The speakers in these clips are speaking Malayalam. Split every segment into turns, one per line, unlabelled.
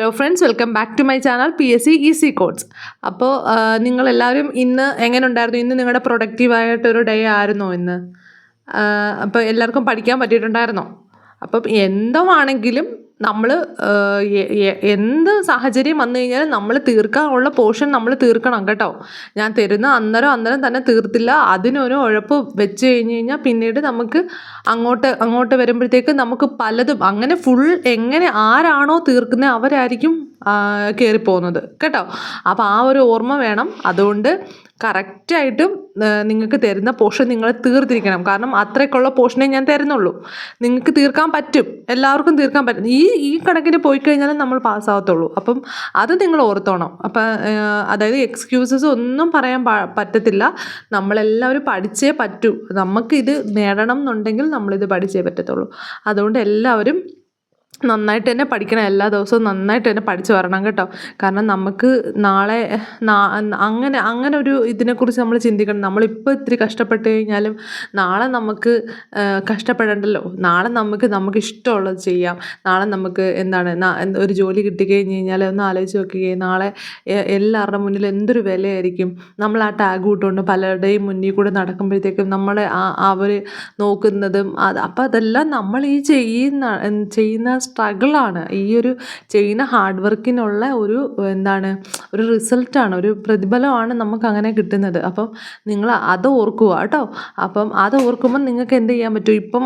Hello friends, welcome back to my channel PSC easy codes. അപ്പോൾ നിങ്ങളെല്ലാവരും ഇന്ന് എങ്ങനെ ഉണ്ടായിരുന്നു? ഇന്ന് നിങ്ങളുടെ പ്രൊഡക്റ്റീവായിട്ടൊരു ഡേ ആയിരുന്നോ ഇന്ന്? അപ്പോൾ എല്ലാവർക്കും പഠിക്കാൻ പറ്റിയിട്ടുണ്ടായിരുന്നോ? അപ്പം എന്തുവാണെങ്കിലും നമ്മൾ എന്ത് സാഹചര്യം വന്നു കഴിഞ്ഞാലും നമ്മൾ തീർക്കാനുള്ള പോർഷൻ നമ്മൾ തീർക്കണം കേട്ടോ. ഞാൻ തരുന്ന അന്നേരം തന്നെ തീർത്തില്ല, അതിനൊരു ഉഴപ്പ് വെച്ച് കഴിഞ്ഞ് കഴിഞ്ഞാൽ പിന്നീട് നമുക്ക് അങ്ങോട്ട് വരുമ്പോഴത്തേക്ക് നമുക്ക് പലതും അങ്ങനെ ഫുൾ എങ്ങനെ ആരാണോ തീർക്കുന്നത് അവരായിരിക്കും കയറിപ്പോകുന്നത് കേട്ടോ. അപ്പോൾ ആ ഒരു ഓർമ്മ വേണം. അതുകൊണ്ട് കറക്റ്റായിട്ടും നിങ്ങൾക്ക് തരുന്ന പോർഷൻ നിങ്ങൾ തീർത്തിരിക്കണം. കാരണം അത്രയ്ക്കുള്ള പോർഷനേ ഞാൻ തരുന്നുള്ളൂ. നിങ്ങൾക്ക് തീർക്കാൻ പറ്റും, എല്ലാവർക്കും തീർക്കാൻ പറ്റും. ഈ കണക്കിന് പോയി കഴിഞ്ഞാലും നമ്മൾ പാസ്സാകത്തുള്ളൂ. അപ്പം അത് നിങ്ങൾ ഓർത്തോണം. അപ്പം അതായത് എക്സ്ക്യൂസസ് ഒന്നും പറയാൻ പറ്റത്തില്ല. നമ്മളെല്ലാവരും പഠിച്ചേ പറ്റൂ. നമുക്കിത് നേടണം എന്നുണ്ടെങ്കിൽ നമ്മളിത് പഠിച്ചേ പറ്റത്തുള്ളൂ. അതുകൊണ്ട് എല്ലാവരും നന്നായിട്ട് തന്നെ പഠിക്കണം. എല്ലാ ദിവസവും നന്നായിട്ട് തന്നെ പഠിച്ചു വരണം കേട്ടോ. കാരണം നമുക്ക് നാളെ അങ്ങനെ ഒരു ഇതിനെക്കുറിച്ച് നമ്മൾ ചിന്തിക്കണം. നമ്മളിപ്പോൾ ഇത്തിരി കഷ്ടപ്പെട്ട് കഴിഞ്ഞാലും നാളെ നമുക്ക് കഷ്ടപ്പെടണ്ടല്ലോ. നാളെ നമുക്ക് ഇഷ്ടമുള്ളത് ചെയ്യാം. നാളെ നമുക്ക് ഒരു ജോലി കിട്ടിക്കഴിഞ്ഞ് കഴിഞ്ഞാൽ ഒന്ന് ആലോചിച്ച് നോക്കുകയും നാളെ എല്ലാവരുടെ മുന്നിൽ എന്തൊരു വിലയായിരിക്കും. നമ്മൾ ആ ടാഗ് ഇട്ടുകൊണ്ട് പലരുടെയും മുന്നിൽ കൂടെ നടക്കുമ്പോഴത്തേക്കും നമ്മളെ അവർ നോക്കുന്നതും അപ്പോൾ അതെല്ലാം നമ്മൾ ഈ ചെയ്യുന്ന സ്ട്രഗിളാണ്. ഈ ഒരു ചെയ്യുന്ന ഹാർഡ് വർക്കിനുള്ള ഒരു റിസൾട്ടാണ്, ഒരു പ്രതിഫലമാണ് നമുക്ക് അങ്ങനെ കിട്ടുന്നത്. അപ്പം നിങ്ങൾ അത് ഓർക്കുക കേട്ടോ. അപ്പം അത് ഓർക്കുമ്പം നിങ്ങൾക്ക് എന്ത് ചെയ്യാൻ പറ്റും? ഇപ്പം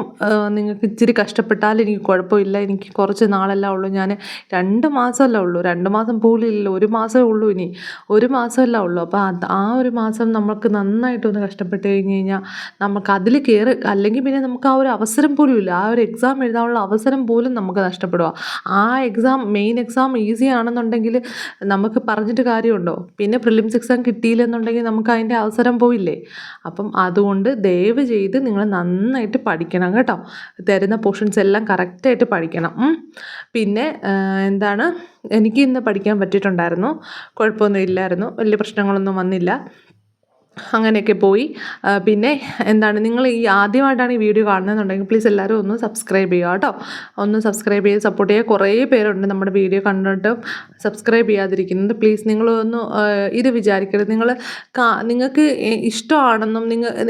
നിങ്ങൾക്ക് ഇച്ചിരി കഷ്ടപ്പെട്ടാൽ എനിക്ക് കുഴപ്പമില്ല, എനിക്ക് കുറച്ച് നാളല്ല ഉള്ളൂ, ഞാൻ 2 മാസമല്ല ഉള്ളൂ, 2 മാസം പോലും ഇല്ല, 1 മാസമേ ഉള്ളൂ, ഇനി 1 മാസമല്ല ഉള്ളൂ. അപ്പോൾ ആ ഒരു മാസം നമുക്ക് നന്നായിട്ടൊന്ന് കഷ്ടപ്പെട്ട് കഴിഞ്ഞ് കഴിഞ്ഞാൽ നമുക്ക് അതിൽ അല്ലെങ്കിൽ പിന്നെ നമുക്ക് ആ ഒരു അവസരം പോലും ഇല്ല. ആ ഒരു എക്സാം എഴുതാനുള്ള അവസരം പോലും നമുക്ക് നഷ്ടപ്പെടുക. ആ മെയിൻ എക്സാം ഈസി ആണെന്നുണ്ടെങ്കിൽ നമുക്ക് പറഞ്ഞിട്ട് കാര്യമുണ്ടോ? പിന്നെ പ്രിലിംസ് എക്സാം കിട്ടിയില്ലെന്നുണ്ടെങ്കിൽ നമുക്ക് അതിൻ്റെ അവസരം പോയില്ലേ. അപ്പം അതുകൊണ്ട് ദയവ് ചെയ്ത് നിങ്ങൾ നന്നായിട്ട് പഠിക്കണം കേട്ടോ. തരുന്ന പോർഷൻസ് എല്ലാം കറക്റ്റായിട്ട് പഠിക്കണം. പിന്നെ എനിക്ക് ഇന്ന് പഠിക്കാൻ പറ്റിയിട്ടുണ്ടായിരുന്നു. കുഴപ്പമൊന്നും ഇല്ലായിരുന്നു, വലിയ പ്രശ്നങ്ങളൊന്നും വന്നില്ല. അങ്ങനെയൊക്കെ പോയി. പിന്നെ നിങ്ങൾ ഈ ആദ്യമായിട്ടാണ് ഈ വീഡിയോ കാണുന്നതെന്നുണ്ടെങ്കിൽ പ്ലീസ് എല്ലാവരും ഒന്ന് സബ്സ്ക്രൈബ് ചെയ്യുക കേട്ടോ. ഒന്ന് സബ്സ്ക്രൈബ് ചെയ്ത് സപ്പോർട്ട് ചെയ്യുക. കുറേ പേരുണ്ട് നമ്മുടെ വീഡിയോ കണ്ടിട്ട് സബ്സ്ക്രൈബ് ചെയ്യാതിരിക്കുന്നത്. പ്ലീസ് നിങ്ങളൊന്ന് ഇത് വിചാരിക്കരുത്. നിങ്ങൾക്ക് ഇഷ്ടമാണെന്നും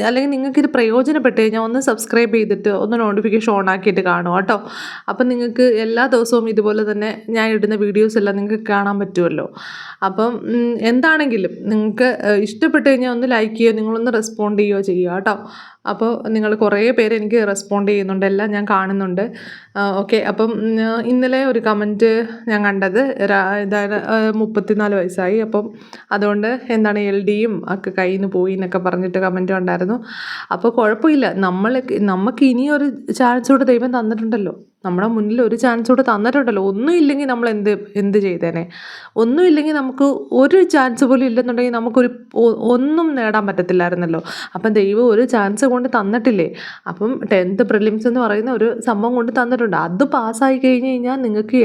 അല്ലെങ്കിൽ നിങ്ങൾക്കിത് പ്രയോജനപ്പെട്ട് കഴിഞ്ഞാൽ ഒന്ന് സബ്സ്ക്രൈബ് ചെയ്തിട്ട് ഒന്ന് നോട്ടിഫിക്കേഷൻ ഓൺ ആക്കിയിട്ട് കാണുക കേട്ടോ. അപ്പം നിങ്ങൾക്ക് എല്ലാ ദിവസവും ഇതുപോലെ തന്നെ ഞാൻ ഇടുന്ന വീഡിയോസ് എല്ലാം നിങ്ങൾക്ക് കാണാൻ പറ്റുമല്ലോ. അപ്പം എന്താണെങ്കിലും നിങ്ങൾക്ക് ഇഷ്ടപ്പെട്ട് കഴിഞ്ഞാൽ ഒന്ന് ലൈക്ക് ചെയ്യുക, നിങ്ങളൊന്ന് റെസ്പോണ്ട് ചെയ്യുകയോ ചെയ്യുക കേട്ടോ. അപ്പോൾ നിങ്ങൾ കുറേ പേര് എനിക്ക് റെസ്പോണ്ട് ചെയ്യുന്നുണ്ട്, എല്ലാം ഞാൻ കാണുന്നുണ്ട്. ഓക്കെ. അപ്പം ഇന്നലെ ഒരു കമൻറ്റ് ഞാൻ കണ്ടത്, 34 വയസ്സായി, അപ്പം അതുകൊണ്ട് LDയും ഒക്കെ കയ്യിൽ നിന്ന് പോയി എന്നൊക്കെ പറഞ്ഞിട്ട് കമൻറ്റ് ഉണ്ടായിരുന്നു. അപ്പോൾ കുഴപ്പമില്ല, നമുക്ക് ഇനിയൊരു ചാൻസ് കൂടെ ദൈവം തന്നിട്ടുണ്ടല്ലോ. നമ്മുടെ മുന്നിൽ ഒരു ചാൻസ് കൂടെ തന്നിട്ടുണ്ടല്ലോ. ഒന്നുമില്ലെങ്കിൽ നമ്മൾ എന്ത് ചെയ്തേനെ? ഒന്നുമില്ലെങ്കിൽ നമുക്ക് ഒരു ചാൻസ് പോലും ഇല്ലെന്നുണ്ടെങ്കിൽ ഒന്നും നേടാൻ പറ്റത്തില്ലായിരുന്നല്ലോ. അപ്പം ദൈവം ഒരു ചാൻസ് കൊണ്ട് തന്നിട്ടില്ലേ. അപ്പം 10th പ്രിലിംസ് എന്ന് പറയുന്ന ഒരു സംഭവം കൊണ്ട് തന്നിട്ടുണ്ട്. അത് പാസ്സായി കഴിഞ്ഞ് കഴിഞ്ഞാൽ നിങ്ങൾക്ക്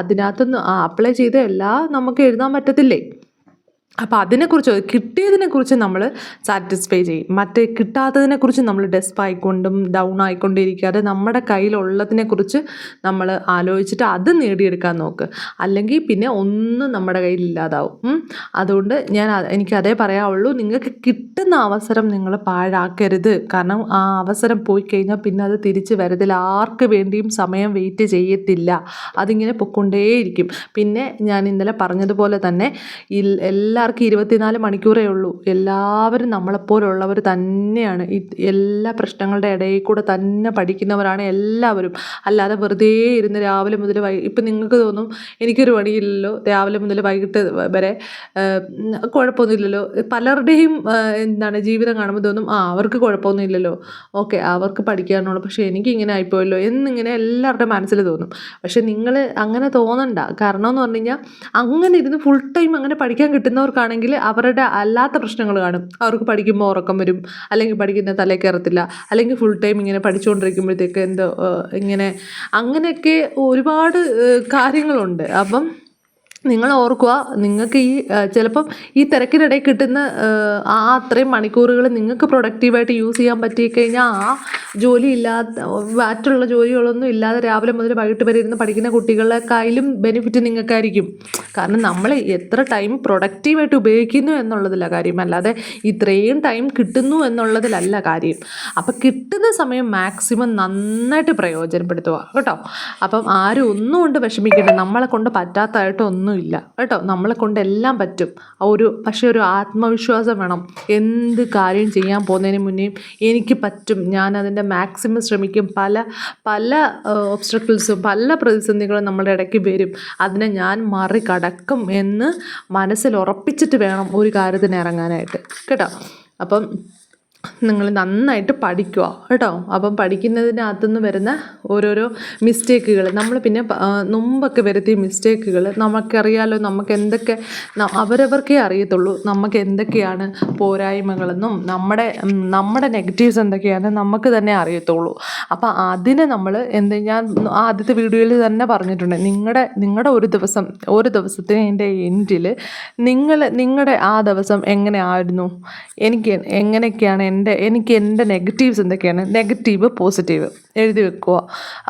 അതിനകത്തുനിന്ന് അപ്ലൈ ചെയ്ത എല്ലാം നമുക്ക് എഴുതാൻ പറ്റത്തില്ലേ. അപ്പോൾ അതിനെക്കുറിച്ച് കിട്ടിയതിനെക്കുറിച്ച് നമ്മൾ സാറ്റിസ്ഫൈ ചെയ്യും. മറ്റേ കിട്ടാത്തതിനെക്കുറിച്ച് നമ്മൾ ഡെസ്പായിക്കൊണ്ടും ഡൗൺ ആയിക്കൊണ്ടിരിക്കാതെ നമ്മുടെ കയ്യിലുള്ളതിനെക്കുറിച്ച് നമ്മൾ ആലോചിച്ചിട്ട് അത് നേടിയെടുക്കാൻ നോക്ക്. അല്ലെങ്കിൽ പിന്നെ ഒന്നും നമ്മുടെ കയ്യിലില്ലാതാവും. അതുകൊണ്ട് എനിക്കതേ പറയാവുള്ളൂ. നിങ്ങൾക്ക് കിട്ടുന്ന അവസരം നിങ്ങൾ പാഴാക്കരുത്. കാരണം ആ അവസരം പോയി കഴിഞ്ഞാൽ പിന്നെ അത് തിരിച്ച് വരത്തില്ല. ആർക്ക് വേണ്ടിയും സമയം വെയിറ്റ് ചെയ്യത്തില്ല, അതിങ്ങനെ പൊയ്ക്കൊണ്ടേയിരിക്കും. പിന്നെ ഞാൻ ഇന്നലെ പറഞ്ഞതുപോലെ തന്നെ എല്ലാവർക്കും 24 മണിക്കൂറേ ഉള്ളൂ. എല്ലാവരും നമ്മളെപ്പോലുള്ളവർ തന്നെയാണ്. എല്ലാ പ്രശ്നങ്ങളുടെ ഇടയിൽ കൂടെ തന്നെ പഠിക്കുന്നവരാണ് എല്ലാവരും. അല്ലാതെ വെറുതെ ഇരുന്ന് രാവിലെ മുതൽ ഇപ്പം നിങ്ങൾക്ക് തോന്നും എനിക്കൊരു പണിയില്ലല്ലോ, രാവിലെ മുതൽ വൈകിട്ട് വരെ കുഴപ്പമൊന്നുമില്ലല്ലോ. പലരുടെയും ജീവിതം കാണുമ്പോൾ തോന്നും അവർക്ക് കുഴപ്പമൊന്നുമില്ലല്ലോ, ഓക്കെ അവർക്ക് പഠിക്കാനുള്ളൂ, പക്ഷേ എനിക്കിങ്ങനെ ആയിപ്പോയല്ലോ എന്നിങ്ങനെ എല്ലാവരുടെ മനസ്സിൽ തോന്നും. പക്ഷെ നിങ്ങൾ അങ്ങനെ തോന്നണ്ട. കാരണം എന്ന് പറഞ്ഞു കഴിഞ്ഞാൽ അങ്ങനെ ഇരുന്ന് ഫുൾ ടൈം അങ്ങനെ പഠിക്കാൻ കിട്ടുന്നവർക്കാണെങ്കിൽ അവരുടെ അല്ലാത്ത പ്രശ്നങ്ങൾ കാണും. അവർക്ക് പഠിക്കുമ്പോൾ ഉറക്കം വരും, അല്ലെങ്കിൽ പഠിക്കുന്ന തലയിൽ കയറത്തില്ല, അല്ലെങ്കിൽ ഫുൾ ടൈം ഇങ്ങനെ പഠിച്ചുകൊണ്ടിരിക്കുമ്പോഴത്തേക്ക് അങ്ങനെയൊക്കെ ഒരുപാട് കാര്യങ്ങളുണ്ട്. അപ്പം നിങ്ങൾ ഓർക്കുക, നിങ്ങൾക്ക് ഈ ചിലപ്പം ഈ തിരക്കിനിടയിൽ കിട്ടുന്ന അത്രയും മണിക്കൂറുകൾ നിങ്ങൾക്ക് പ്രൊഡക്റ്റീവായിട്ട് യൂസ് ചെയ്യാൻ പറ്റിക്കഴിഞ്ഞാൽ ആ ജോലി ഇല്ലാത്ത മറ്റുള്ള ജോലികളൊന്നും ഇല്ലാതെ രാവിലെ മുതൽ വൈകിട്ട് വരെ ഇരുന്ന് പഠിക്കുന്ന കുട്ടികളെക്കാളും ബെനിഫിറ്റ് നിങ്ങൾക്കായിരിക്കും. കാരണം നമ്മൾ എത്ര ടൈം പ്രൊഡക്റ്റീവായിട്ട് ഉപയോഗിക്കുന്നു എന്നുള്ളതില്ല കാര്യം, അല്ലാതെ ഇത്രയും ടൈം കിട്ടുന്നു എന്നുള്ളതിലല്ല കാര്യം. അപ്പം കിട്ടുന്ന സമയം മാക്സിമം നന്നായിട്ട് പ്രയോജനപ്പെടുത്തുക കേട്ടോ. അപ്പം ആരും ഒന്നും കൊണ്ട് വിഷമിക്കേണ്ട, നമ്മളെ കൊണ്ട് പറ്റാത്തതായിട്ടൊന്നും ഇല്ല കേട്ടോ. നമ്മളെ കൊണ്ട് എല്ലാം പറ്റും. പക്ഷേ ഒരു ആത്മവിശ്വാസം വേണം. എന്ത് കാര്യം ചെയ്യാൻ പോകുന്നതിന് മുന്നേയും എനിക്ക് പറ്റും, ഞാൻ അതിൻ്റെ മാക്സിമം ശ്രമിക്കും. പല ഒബ്സ്റ്റക്കിൾസും പല പ്രതിസന്ധികളും നമ്മുടെ ഇടയ്ക്ക് വരും, അതിനെ ഞാൻ മറികടക്കും എന്ന് മനസ്സിൽ ഉറപ്പിച്ചിട്ട് വേണം ഒരു കാര്യത്തിന് ഇറങ്ങാനായിട്ട് കേട്ടോ. അപ്പം നിങ്ങൾ നന്നായിട്ട് പഠിക്കുക കേട്ടോ. അപ്പം പഠിക്കുന്നതിനകത്തുനിന്ന് വരുന്ന ഓരോരോ മിസ്റ്റേക്കുകൾ നമ്മൾ പിന്നെ മുമ്പൊക്കെ വരുത്തിയ മിസ്റ്റേക്കുകൾ നമുക്കറിയാലോ. നമുക്ക് എന്തൊക്കെ അവരവർക്കേ അറിയത്തുള്ളൂ നമുക്ക് എന്തൊക്കെയാണ് പോരായ്മകളെന്നും നമ്മുടെ നെഗറ്റീവ്സ് എന്തൊക്കെയാണ് നമുക്ക് തന്നെ അറിയത്തുള്ളൂ. അപ്പം അതിന് നമ്മൾ ഞാൻ ആദ്യത്തെ വീഡിയോയിൽ തന്നെ പറഞ്ഞിട്ടുണ്ട്, നിങ്ങളുടെ ഒരു ദിവസത്തിൻ്റെ എൻഡിൽ നിങ്ങളുടെ ആ ദിവസം എങ്ങനെയായിരുന്നു, എങ്ങനെയൊക്കെയാണ് എനിക്ക് എൻ്റെ നെഗറ്റീവ്സ് എന്തൊക്കെയാണ്, നെഗറ്റീവ് പോസിറ്റീവ് എഴുതി വെക്കുക.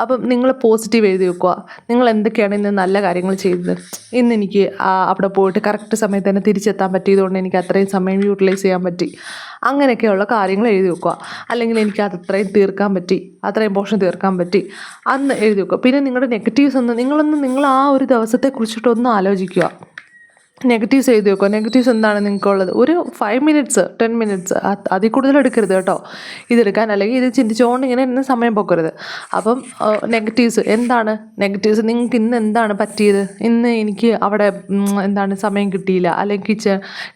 അപ്പം നിങ്ങൾ പോസിറ്റീവ് എഴുതി വെക്കുക. നിങ്ങൾ എന്തൊക്കെയാണ് ഇന്ന് നല്ല കാര്യങ്ങൾ ചെയ്തത്, ഇന്ന് എനിക്ക് അവിടെ പോയിട്ട് കറക്റ്റ് സമയത്ത് തന്നെ തിരിച്ചെത്താൻ പറ്റിയതുകൊണ്ട് എനിക്ക് അത്രയും സമയം യൂട്ടിലൈസ് ചെയ്യാൻ പറ്റി, അങ്ങനെയൊക്കെയുള്ള കാര്യങ്ങൾ എഴുതി വെക്കുക. അല്ലെങ്കിൽ എനിക്ക് അത്രയും തീർക്കാൻ പറ്റി, അത്രയും പോർഷൻ തീർക്കാൻ പറ്റി അന്ന് എഴുതി വെക്കുക. പിന്നെ നിങ്ങളുടെ നെഗറ്റീവ്സ് നിങ്ങൾ ആ ഒരു ദിവസത്തെക്കുറിച്ചിട്ടൊന്ന് ആലോചിക്കുക. നെഗറ്റീവ്സ് എഴുതി വെക്കുക. നെഗറ്റീവ്സ് എന്താണ് നിങ്ങൾക്കുള്ളത്, ഒരു 5 മിനിറ്റ്സ് 10 മിനിറ്റ്സ് അതിൽ കൂടുതൽ എടുക്കരുത് കേട്ടോ ഇതെടുക്കാൻ. അല്ലെങ്കിൽ ഇത് ചിന്തിച്ചുകൊണ്ട് ഇങ്ങനെ ഇന്ന് സമയം പോക്കരുത്. അപ്പം നെഗറ്റീവ്സ് എന്താണ്, നെഗറ്റീവ്സ് നിങ്ങൾക്ക് ഇന്ന് എന്താണ് പറ്റിയത്, ഇന്ന് എനിക്ക് അവിടെ എന്താണ് സമയം കിട്ടിയില്ല, അല്ലെങ്കിൽ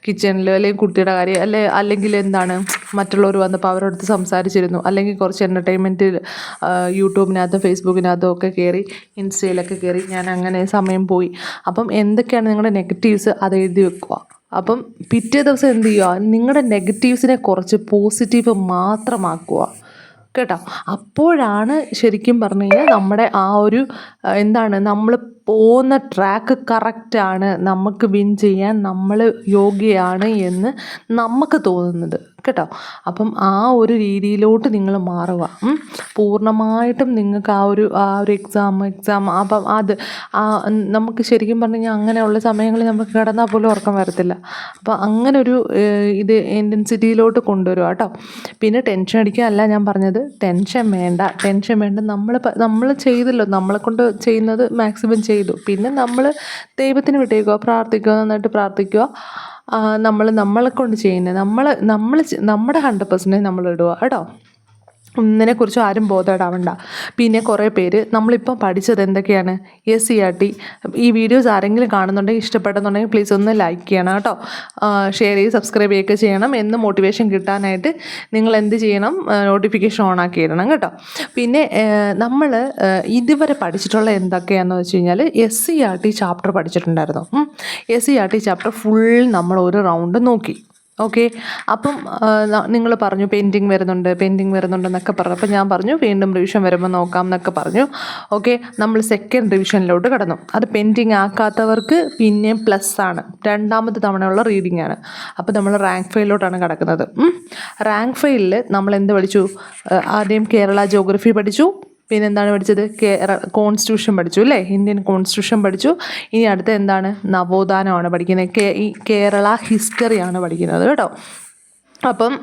കിച്ചണിൽ അല്ലെങ്കിൽ കുട്ടിയുടെ കാര്യം അല്ലെങ്കിൽ എന്താണ് മറ്റുള്ളവർ വന്നപ്പോൾ അവരുടെ അടുത്ത് സംസാരിച്ചിരുന്നു, അല്ലെങ്കിൽ കുറച്ച് എൻ്റർടൈൻമെൻറ്റിൽ യൂട്യൂബിനകത്തും ഫേസ്ബുക്കിനകത്തും ഒക്കെ കയറി ഇൻസ്റ്റയിലൊക്കെ കയറി ഞാൻ അങ്ങനെ സമയം പോയി. അപ്പം എന്തൊക്കെയാണ് നിങ്ങളുടെ നെഗറ്റീവ്സ് അത് എഴുതി വെക്കുക. അപ്പം പിറ്റേ ദിവസം എന്ത് ചെയ്യുക, നിങ്ങളുടെ നെഗറ്റീവ്സിനെ കുറച്ച് പോസിറ്റീവ് മാത്രമാക്കുക കേട്ടോ. അപ്പോഴാണ് ശരിക്കും പറഞ്ഞു കഴിഞ്ഞാൽ നമ്മുടെ ആ ഒരു നമ്മൾ പോകുന്ന ട്രാക്ക് കറക്റ്റാണ്, നമുക്ക് വിൻ ചെയ്യാൻ നമ്മൾ യോഗ്യയാണ് എന്ന് നമുക്ക് തോന്നുന്നത് കേട്ടോ. അപ്പം ആ ഒരു രീതിയിലോട്ട് നിങ്ങൾ മാറുക. പൂർണ്ണമായിട്ടും നിങ്ങൾക്ക് ആ ഒരു എക്സാം അപ്പം നമുക്ക് ശരിക്കും പറഞ്ഞു കഴിഞ്ഞാൽ അങ്ങനെയുള്ള സമയങ്ങളിൽ നമുക്ക് കിടന്നാൽ പോലും ഉറക്കം വരത്തില്ല. അപ്പോൾ അങ്ങനെ ഒരു ഇൻറ്റൻസിറ്റിയിലോട്ട് കൊണ്ടുവരിക കേട്ടോ. പിന്നെ ടെൻഷൻ അടിക്കാനല്ല ഞാൻ പറഞ്ഞത്, ടെൻഷൻ വേണ്ട. നമ്മൾ ചെയ്തല്ലോ, നമ്മളെ കൊണ്ട് ചെയ്യുന്നത് മാക്സിമം ചെയ്തു. പിന്നെ നമ്മൾ ദൈവത്തിന് വിട്ടേക്കുക, പ്രാർത്ഥിക്കുക, നന്നായിട്ട് പ്രാർത്ഥിക്കുക. നമ്മളെ കൊണ്ട് ചെയ്യുന്നത് നമ്മുടെ 100% നമ്മൾ ഇടുക കേട്ടോ. ഇതിനെക്കുറിച്ച് ആരും ബോധേടാവണ്ട. പിന്നെ കുറേ പേര് നമ്മളിപ്പം പഠിച്ചത് എന്തൊക്കെയാണ്, SCERT. ഈ വീഡിയോസ് ആരെങ്കിലും കാണുന്നുണ്ടെങ്കിൽ ഇഷ്ടപ്പെടുന്നുണ്ടെങ്കിൽ പ്ലീസ് ഒന്ന് ലൈക്ക് ചെയ്യണം കേട്ടോ, ഷെയർ ചെയ്ത് സബ്സ്ക്രൈബ് ചെയ്യുകയൊക്കെ ചെയ്യണം. എന്ന് മോട്ടിവേഷൻ കിട്ടാനായിട്ട് നിങ്ങൾ എന്ത് ചെയ്യണം, നോട്ടിഫിക്കേഷൻ ഓൺ ആക്കി ഇടണം കേട്ടോ. പിന്നെ നമ്മൾ ഇതുവരെ പഠിച്ചിട്ടുള്ള എന്തൊക്കെയാണെന്ന് വെച്ച് കഴിഞ്ഞാൽ SCERT ചാപ്റ്റർ പഠിച്ചിട്ടുണ്ടായിരുന്നു. SCERT ചാപ്റ്റർ ഫുൾ നമ്മൾ ഒരു റൗണ്ട് നോക്കി. ഓക്കെ. അപ്പം നിങ്ങൾ പറഞ്ഞു പെൻഡിങ് വരുന്നുണ്ടെന്നൊക്കെ പറഞ്ഞു. അപ്പം ഞാൻ പറഞ്ഞു വീണ്ടും റിവിഷൻ വരുമ്പോൾ നോക്കാം എന്നൊക്കെ പറഞ്ഞു. ഓക്കെ. നമ്മൾ സെക്കൻഡ് റിവിഷനിലോട്ട് കടന്നു. അത് പെൻഡിങ് ആക്കാത്തവർക്ക് പിന്നെയും പ്ലസ് ആണ്, രണ്ടാമത്തെ തവണയുള്ള റീഡിംഗ് ആണ്. അപ്പോൾ നമ്മൾ റാങ്ക് ഫയലിലോട്ടാണ് കിടക്കുന്നത്. റാങ്ക് ഫയലിൽ നമ്മൾ എന്ത് പഠിച്ചു, ആദ്യം കേരള ജോഗ്രഫി പഠിച്ചു, പിന്നെ എന്താണ് പഠിച്ചത്, കോൺസ്റ്റിറ്റ്യൂഷൻ പഠിച്ചു അല്ലേ, ഇന്ത്യൻ കോൺസ്റ്റിറ്റ്യൂഷൻ പഠിച്ചു. ഇനി അടുത്ത എന്താണ്, നവോത്ഥാനമാണ് പഠിക്കുന്നത്, കേരള ഹിസ്റ്ററിയാണ് പഠിക്കുന്നത് കേട്ടോ. അപ്പം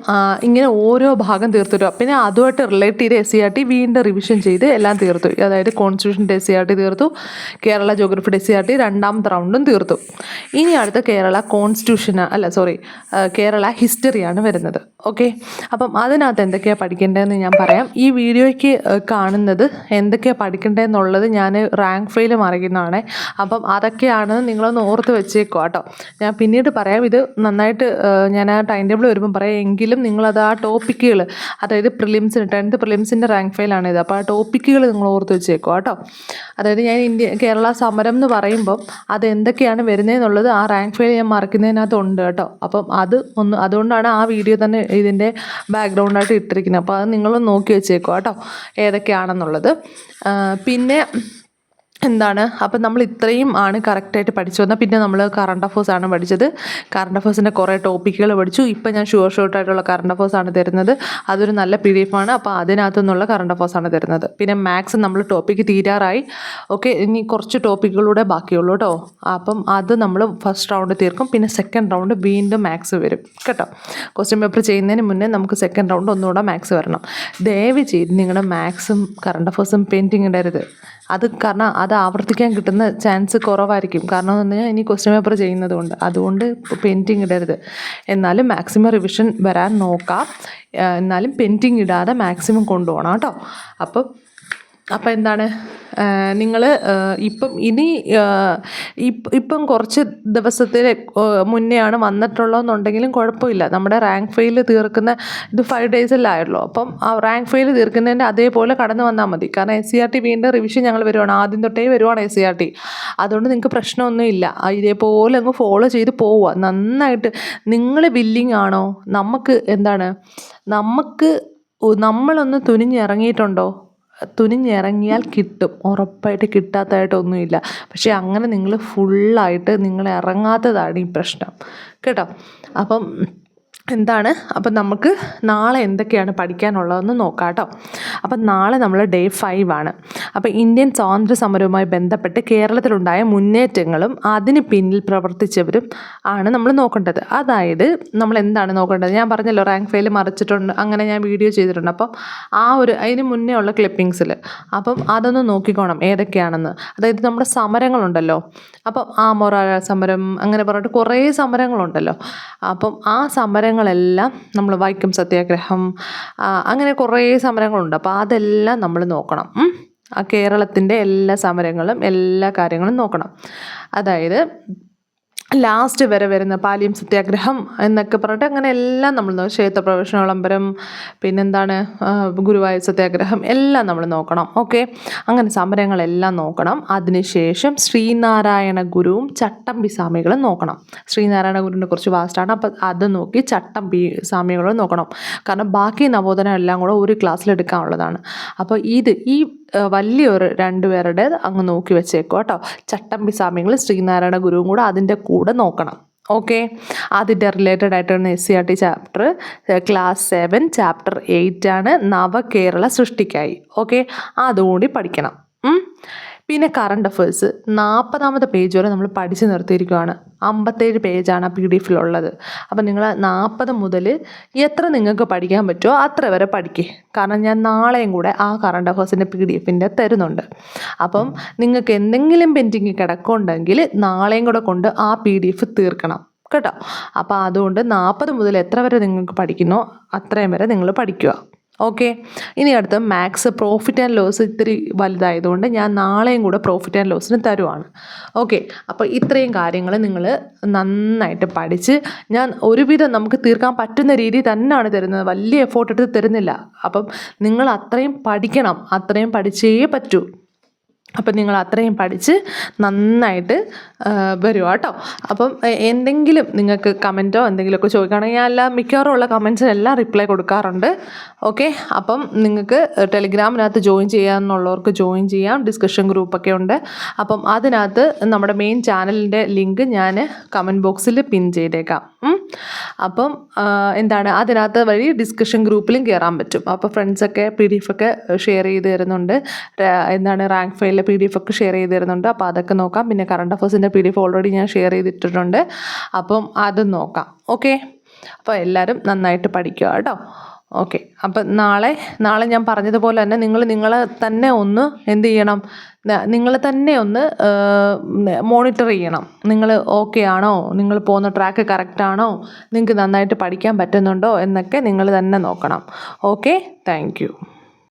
ഇങ്ങനെ ഓരോ ഭാഗം തീർത്തിട്ടു. പിന്നെ അതുമായിട്ട് റിലേറ്റ് ചെയ്ത് SCERT വീണ്ടും റിവിഷൻ ചെയ്ത് എല്ലാം തീർത്തു. അതായത് കോൺസ്റ്റിറ്റ്യൂഷൻ്റെ SCERT തീർത്തു, കേരള ജോഗ്രഫിയുടെ SCERT രണ്ടാമത്തെ റൗണ്ടും തീർത്തു. ഇനി അടുത്ത കേരള ഹിസ്റ്ററിയാണ് വരുന്നത്. ഓക്കെ. അപ്പം അതിനകത്ത് എന്തൊക്കെയാണ് പഠിക്കേണ്ടതെന്ന് ഞാൻ പറയാം. ഈ വീഡിയോയ്ക്ക് കാണുന്നത് എന്തൊക്കെയാണ് പഠിക്കേണ്ടതെന്നുള്ളത് ഞാൻ റാങ്ക് ഫയൽ മറിക്കുന്നതാണ്. അപ്പം അതൊക്കെയാണ് നിങ്ങളൊന്ന് ഓർത്ത് വെച്ചേക്കുക കേട്ടോ. ഞാൻ പിന്നീട് പറയാം. ഇത് നന്നായിട്ട് ഞാൻ ആ ടൈം ടേബിൾ വരുമ്പം പറയാം. എങ്കിലും നിങ്ങളത് ആ ടോപ്പിക്കുകൾ, അതായത് 10th പ്രിലിംസിൻ്റെ റാങ്ക് ഫയലാണിത്. അപ്പോൾ ആ ടോപ്പിക്കുകൾ നിങ്ങൾ ഓർത്ത് വെച്ചേക്കുക കേട്ടോ. അതായത് ഞാൻ കേരള സമരം എന്ന് പറയുമ്പം അത് എന്തൊക്കെയാണ് വരുന്നതെന്നുള്ളത് ആ റാങ്ക് ഫയൽ ഞാൻ മറക്കുന്നതിനകത്തുണ്ട് കേട്ടോ. അപ്പം അതുകൊണ്ടാണ് ആ വീഡിയോ തന്നെ ഇതിൻ്റെ ബാക്ക്ഗ്രൗണ്ടായിട്ട് ഇട്ടിരിക്കുന്നത്. അപ്പോൾ അത് നിങ്ങളൊന്ന് നോക്കി വെച്ചേക്കുക കേട്ടോ ഏതൊക്കെയാണെന്നുള്ളത്. പിന്നെ എന്താണ് അപ്പം നമ്മൾ ഇത്രയും ആണ് കറക്റ്റായിട്ട് പഠിച്ചു വന്നാൽ പിന്നെ നമ്മൾ കറണ്ട് അഫേഴ്സാണ് പഠിച്ചത്. കറണ്ട് അഫേഴ്സിൻ്റെ കുറേ ടോപ്പിക്കുകൾ പഠിച്ചു. ഇപ്പം ഞാൻ ഷോർട്ടായിട്ടുള്ള കറണ്ട് അഫേഴ്സാണ് തരുന്നത്. അതൊരു നല്ല PDF ആണ്. അപ്പോൾ അതിനകത്തു നിന്നുള്ള കറണ്ട് അഫേഴ്സാണ് തരുന്നത്. പിന്നെ മാത്സ് നമ്മൾ ടോപ്പിക്ക് തീരാറായി. ഓക്കെ, ഇനി കുറച്ച് ടോപ്പിക്കുകളൂടെ ബാക്കിയുള്ളൂ കേട്ടോ. അപ്പം അത് നമ്മൾ ഫസ്റ്റ് റൗണ്ട് തീർക്കും. പിന്നെ സെക്കൻഡ് റൗണ്ട് വീണ്ടും മാത്സ് വരും കേട്ടോ. ക്വസ്റ്റ്യൻ പേപ്പർ ചെയ്യുന്നതിന് മുന്നേ നമുക്ക് സെക്കൻഡ് റൗണ്ട് ഒന്നുകൂടെ മാത്സ് വരണം. ദയവ് ചെയ്ത് നിങ്ങളുടെ മാത്സും കറണ്ട് അഫേഴ്സും പെൻഡിങ് ഇടരുത്. അത് കാരണം അത് ആവർത്തിക്കാൻ കിട്ടുന്ന ചാൻസ് കുറവായിരിക്കും. കാരണം എന്ന് പറഞ്ഞാൽ ഇനി ക്വസ്റ്റ്യൻ പേപ്പർ ചെയ്യുന്നത് കൊണ്ട്. അതുകൊണ്ട് പെൻഡിങ് ഇടരുത്. എന്നാലും മാക്സിമം റിവിഷൻ വരാൻ നോക്കാം. എന്നാലും പെൻഡിങ് ഇടാതെ മാക്സിമം കൊണ്ടുപോകണം കേട്ടോ. അപ്പം എന്താണ് നിങ്ങൾ ഇപ്പം കുറച്ച് ദിവസത്തിന് മുന്നെയാണ് വന്നിട്ടുള്ളതെന്നുണ്ടെങ്കിലും കുഴപ്പമില്ല. നമ്മുടെ റാങ്ക് ഫെയിൽ തീർക്കുന്ന ഇത് 5 ഡേയ്സിലായുള്ളൂ. അപ്പം ആ റാങ്ക് ഫെയിൽ തീർക്കുന്നതിൻ്റെ അതേപോലെ കടന്നു വന്നാൽ മതി. കാരണം SCRT വീണ്ടും റിവിഷൻ ഞങ്ങൾ വരുവാണ്. ആദ്യം തൊട്ടേ വരുവാണ് SCRT. അതുകൊണ്ട് നിങ്ങൾക്ക് പ്രശ്നമൊന്നുമില്ല. ഇതേപോലെ അങ്ങ് ഫോളോ ചെയ്ത് പോവുക നന്നായിട്ട്. നിങ്ങൾ വില്ലിങ് ആണോ? നമ്മളൊന്ന് തുനിഞ്ഞിറങ്ങിയാൽ കിട്ടും. ഉറപ്പായിട്ട് കിട്ടാത്തതായിട്ടൊന്നുമില്ല. പക്ഷേ അങ്ങനെ നിങ്ങൾ ഫുള്ളായിട്ട് നിങ്ങൾ ഇറങ്ങാത്തതാണ് ഈ പ്രശ്നം കേട്ടോ. അപ്പം നമുക്ക് നാളെ എന്തൊക്കെയാണ് പഠിക്കാനുള്ളതെന്ന് നോക്കാം കേട്ടോ. അപ്പം നാളെ നമ്മൾ Day 5 ആണ്. അപ്പം ഇന്ത്യൻ സ്വാതന്ത്ര്യ സമരവുമായി ബന്ധപ്പെട്ട് കേരളത്തിലുണ്ടായ മുന്നേറ്റങ്ങളും അതിന് പിന്നിൽ പ്രവർത്തിച്ചവരും ആണ് നമ്മൾ നോക്കേണ്ടത്. അതായത് നമ്മൾ എന്താണ് നോക്കേണ്ടത്? ഞാൻ പറഞ്ഞല്ലോ റാങ്ക് ഫെയിൽ മറിച്ചിട്ടുണ്ട്, അങ്ങനെ ഞാൻ വീഡിയോ ചെയ്തിട്ടുണ്ട്. അപ്പം അതിന് മുന്നേ ഉള്ള ക്ലിപ്പിങ്സിൽ അപ്പം അതൊന്ന് നോക്കിക്കോണം ഏതൊക്കെയാണെന്ന്. അതായത് നമ്മുടെ സമരങ്ങളുണ്ടല്ലോ. അപ്പം മൊറാഴ സമരം അങ്ങനെ പറഞ്ഞിട്ട് കുറേ സമരങ്ങളുണ്ടല്ലോ. അപ്പം ആ സമരങ്ങളെല്ലാം നമ്മൾ വൈക്കം സത്യാഗ്രഹം അങ്ങനെ കുറേ സമരങ്ങളുണ്ട്. അപ്പോൾ അതെല്ലാം നമ്മൾ നോക്കണം. ആ കേരളത്തിൻ്റെ എല്ലാ സമരങ്ങളും എല്ലാ കാര്യങ്ങളും നോക്കണം. അതായത് ലാസ്റ്റ് വരെ വരുന്ന പാലിയം സത്യാഗ്രഹം എന്നൊക്കെ പറഞ്ഞിട്ട് അങ്ങനെ എല്ലാം നമ്മൾ ക്ഷേത്രപ്രവേശന വിളംബരം, പിന്നെന്താണ് ഗുരുവായൂർ സത്യാഗ്രഹം എല്ലാം നമ്മൾ നോക്കണം. ഓക്കെ, അങ്ങനെ സമരങ്ങളെല്ലാം നോക്കണം. അതിനുശേഷം ശ്രീനാരായണ ഗുരുവും ചട്ടമ്പി സ്വാമികളും നോക്കണം. ശ്രീനാരായണ ഗുരുവിനെ കുറിച്ച് വാസ്റ്റാണ്. അപ്പം അത് നോക്കി ചട്ടമ്പി സ്വാമികളും നോക്കണം. കാരണം ബാക്കി നവോദനം എല്ലാം കൂടെ ഒരു ക്ലാസ്സിലെടുക്കാനുള്ളതാണ്. അപ്പോൾ ഈ വലിയൊരു 2 പേരുടെ അങ്ങ് നോക്കി വെച്ചേക്കോ കേട്ടോ. ചട്ടമ്പി സ്വാമികളും ശ്രീനാരായണ ഗുരുവും കൂടെ അതിൻ്റെ കൂടെ നോക്കണം. ഓക്കെ, അതിൻ്റെ റിലേറ്റഡ് ആയിട്ടാണ് SCRT ചാപ്റ്റർ ക്ലാസ് 7 ചാപ്റ്റർ 8 ആണ് നവകേരള സൃഷ്ടിക്കായി. ഓക്കെ, അതുകൂടി പഠിക്കണം. പിന്നെ കറണ്ട് അഫേഴ്സ് 40ാമത്തെ പേജ് വരെ നമ്മൾ പഠിച്ച് നിർത്തിയിരിക്കുകയാണ്. 57 പേജാണ് ആ PDF-ലുള്ളത്. അപ്പം നിങ്ങൾ 40 മുതൽ എത്ര നിങ്ങൾക്ക് പഠിക്കാൻ പറ്റുമോ അത്ര വരെ പഠിക്കുക. കാരണം ഞാൻ നാളെയും കൂടെ ആ കറണ്ട് അഫേഴ്സിൻ്റെ PDF-ൻ്റെ തരുന്നുണ്ട്. അപ്പം നിങ്ങൾക്ക് എന്തെങ്കിലും പെൻഡിങ് കിടക്കുന്നുണ്ടെങ്കിൽ നാളെയും കൂടെ കൊണ്ട് ആ PDF തീർക്കണം കേട്ടോ. അപ്പോൾ അതുകൊണ്ട് 40 മുതൽ എത്ര വരെ നിങ്ങൾക്ക് പഠിക്കുന്നോ അത്രയും വരെ നിങ്ങൾ പഠിക്കുക. ഓക്കെ, ഇനി അടുത്ത മാത്സ് പ്രോഫിറ്റ് ആൻഡ് ലോസ് ഇത്തിരി വലുതായതുകൊണ്ട് ഞാൻ നാളെയും കൂടെ പ്രോഫിറ്റ് ആൻഡ് ലോസിന് തരുവാണ്. ഓക്കെ, അപ്പോൾ ഇത്രയും കാര്യങ്ങൾ നിങ്ങൾ നന്നായിട്ട് പഠിച്ച് ഞാൻ ഒരുവിധം നമുക്ക് തീർക്കാൻ പറ്റുന്ന രീതി തന്നെയാണ് തരുന്നത്. വലിയ എഫോർട്ട് എടുത്ത് തരുന്നില്ല. അപ്പം നിങ്ങൾ അത്രയും പഠിക്കണം. അത്രയും പഠിച്ചേ പറ്റൂ. അപ്പം നിങ്ങൾ അത്രയും പഠിച്ച് നന്നായിട്ട് വരിക കേട്ടോ. അപ്പം എന്തെങ്കിലും നിങ്ങൾക്ക് കമൻറ്റോ എന്തെങ്കിലുമൊക്കെ ചോദിക്കുകയാണെങ്കിൽ ഞാൻ മിക്കവാറും ഉള്ള കമൻസിനെല്ലാം റിപ്ലൈ കൊടുക്കാറുണ്ട്. ഓക്കെ, അപ്പം നിങ്ങൾക്ക് ടെലിഗ്രാമിനകത്ത് ജോയിൻ ചെയ്യാമെന്നുള്ളവർക്ക് ജോയിൻ ചെയ്യാം. ഡിസ്കഷൻ ഗ്രൂപ്പൊക്കെ ഉണ്ട്. അപ്പം അതിനകത്ത് നമ്മുടെ മെയിൻ ചാനലിൻ്റെ ലിങ്ക് ഞാൻ കമൻറ്റ് ബോക്സിൽ പിൻ ചെയ്തേക്കാം. അപ്പം അതിനകത്ത് വഴി ഡിസ്കഷൻ ഗ്രൂപ്പിലും കയറാൻ പറ്റും. അപ്പോൾ ഫ്രണ്ട്സൊക്കെ PDF ഒക്കെ ഷെയർ ചെയ്ത് തരുന്നുണ്ട്. റാങ്ക് ഫെയിലിലെ PDF ഒക്കെ ഷെയർ ചെയ്ത് തരുന്നുണ്ട്. അപ്പോൾ അതൊക്കെ നോക്കാം. പിന്നെ കറണ്ട് അഫേഴ്സിൻ്റെ PDF ഓൾറെഡി ഞാൻ ഷെയർ ചെയ്തിട്ടിട്ടുണ്ട്. അപ്പം അത് നോക്കാം. ഓക്കെ, അപ്പോൾ എല്ലാവരും നന്നായിട്ട് പഠിക്കുക കേട്ടോ. ഓക്കെ, അപ്പം നാളെ ഞാൻ പറഞ്ഞതുപോലെ തന്നെ നിങ്ങളെ തന്നെ ഒന്ന് എന്ത് ചെയ്യണം, നിങ്ങളെ തന്നെ ഒന്ന് മോണിറ്റർ ചെയ്യണം. നിങ്ങൾ ഓക്കെ ആണോ, നിങ്ങൾ പോകുന്ന ട്രാക്ക് കറക്റ്റാണോ, നിങ്ങൾക്ക് നന്നായിട്ട് പഠിക്കാൻ പറ്റുന്നുണ്ടോ എന്നൊക്കെ നിങ്ങൾ തന്നെ നോക്കണം. Okay, thank you.